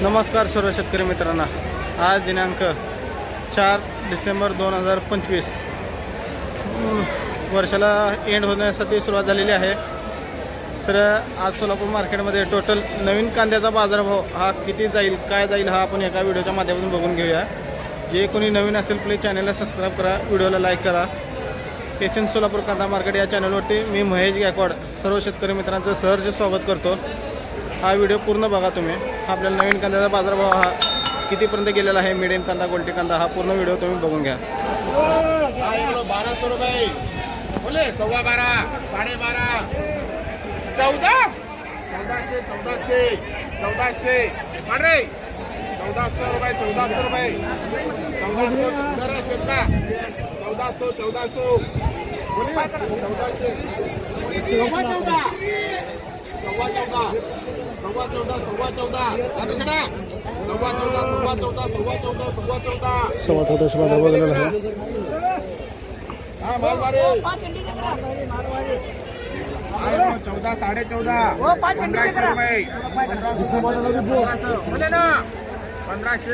नमस्कार सर्व शेतकरी मित्रांना। आज दिनांक 4 डिसेंबर 2025 वर्षाला एंड होण्यासाठी सुरुवात झालेली आहे। तर आज सोलापूर मार्केटमध्ये टोटल नवीन कांद्याचा बाजारभाव हा किती जाईल काय जाईल हा आपण एका व्हिडिओच्या माध्यमातून बघून घेऊया। जे कोणी नवीन असेल प्लीज चॅनलला सबस्क्राईब करा, व्हिडिओला लाईक करा। पेशन्स सोलापूर कांदा मार्केट या चॅनलवरती मी महेश गायकवाड सर्व शेतकरी मित्रांचं सहर्ष स्वागत करतो। हा व्हिडिओ पूर्ण बघा तुम्ही। आपल्याला नवीन कांद्याचा बाजारभाव हा कितीपर्यंत गेलेला आहे, मीडियम कांदा गोल्टी कांदा, हा पूर्ण व्हिडिओ तुम्ही बघून घ्या। 1200 रुपये बोले 12.5 12.5 14 1400 1400 अरे 1400 रुपये 1400 रुपये 1400 बोले 1400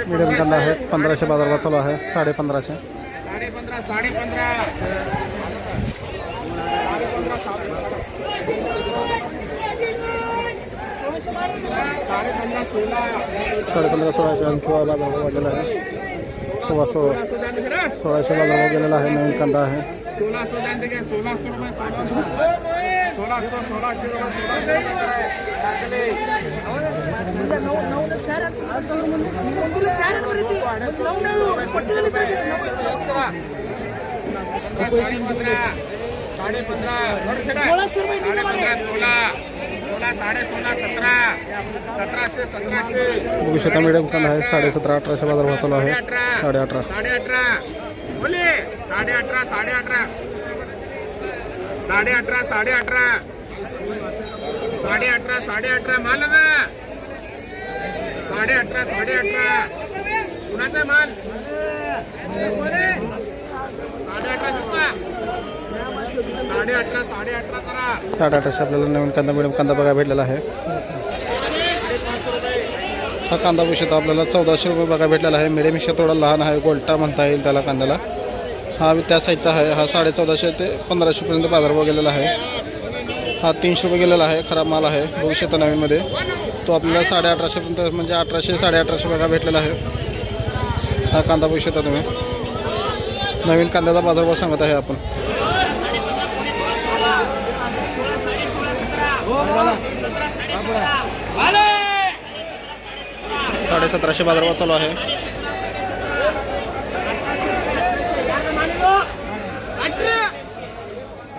मीडियम कांदा आहे 1500 बाजारभाव चालू आहे 1550 1600 आणखी बाजारभाव वाढलेला आहे। 1600 बाजारभाव गेलेला आहे। नवीन कांदा आहे 1600 रुपये 1700 बघू शकता मीडियम कांदा आहे 1750 1800 बाजारभाव चालू आहे 18.5 बोले 18.5 माल ना 18.5 कुणाचा माल 18.5 करा 1850 आपल्याला नवीन कांदा मीडियम कांदा बघा भेटलेला आहे। हा कांदा बघू शकता आपल्याला 1400 रुपये बघा भेटलेला आहे। मीडियमपेक्षा थोडा लहान आहे, गोल्टा म्हणता येईल त्याला कांद्याला। हा त्या साईजचा आहे। हा 1450 ते 1500 पर्यंत बाजारभाव गेलेला आहे। हा 300 रुपये गेलेला आहे, खराब माल आहे बघू शकता नवीनमध्ये। तो आपल्याला 1850 पर्यंत म्हणजे 1800 1850 बघा भेटलेला आहे। हा कांदा बघू शकता तुम्ही। नवीन कांद्याचा बाजारभाव सांगत आहे आपण। 1750 बाजारभाव चालू आहे।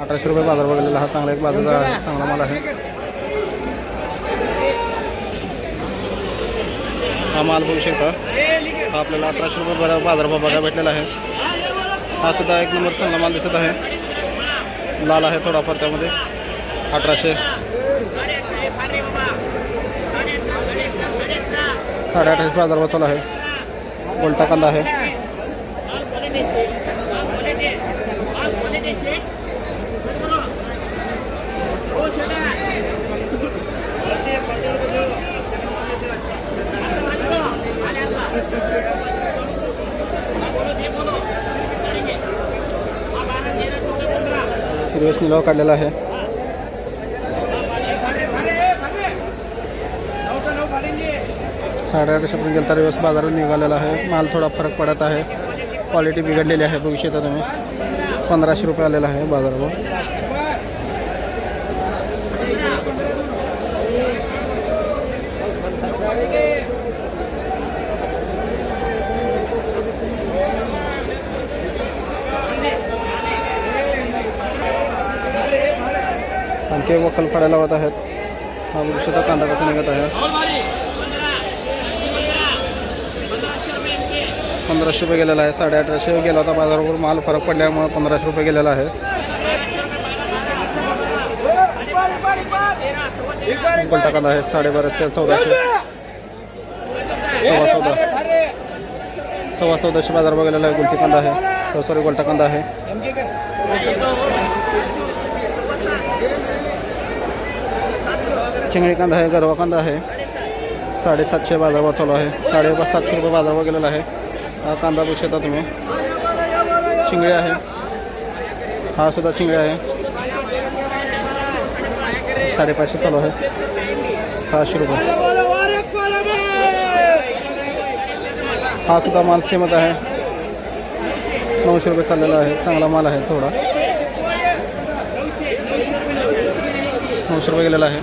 1800 रुपये बाजारभाव गेलेला हा चांगला एक बाजारचा चांगला माल आहे। हा माल बघू शकता हा आपल्याला 1800 रुपये बाजारभाव बघा भेटलेला आहे। हा सुद्धा एक नंबर चांगला माल दिसत आहे, लाल आहे थोडाफार त्यामध्ये। 1800 1850 बाजारभाव चालू आहे। गोल्टा कांदा आहे दिवस निलाव काढलेला आहे। 1850 पर्यंत गेला दिवस बाजारात निघालेला आहे। माल थोडा फरक पडत आहे, क्वालिटी बिघडलेली आहे बघू शकता तुम्ही। 1500 रुपये आलेला आहे बाजारभाव। आणखी वकल पडायला होत आहेत। हा बघू शकता कांदा कसा निघत आहे। 1500 रुपये गेलेला आहे। 1850 गेला होता बाजारावर, माल फरक पडल्यामुळे 1500 रुपये गेलेला आहे। गोल्टा कांदा आहे 1250 ते 1400 1450 बाजारभाव गेलेला आहे। गोल्टी कांदा आहे सॉरी गोल्टा कांदा आहे। चिंगड़ी कांदा है, गरवा कांदा है 750 बाजारभाव चालू आहे. 750 रुपये बाजारभाव गेलेला आहे. हा कांदा बघू शकता तुम्ही. चिंगळी आहे. हा सुद्धा चिंगळी आहे. 550 चालू आहे. 600 रुपये. हा सुद्धा माल सेमच आहे. 900 रुपये चाललेला आहे. चांगला माल आहे. थोडा 900 रुपये गेलेला आहे.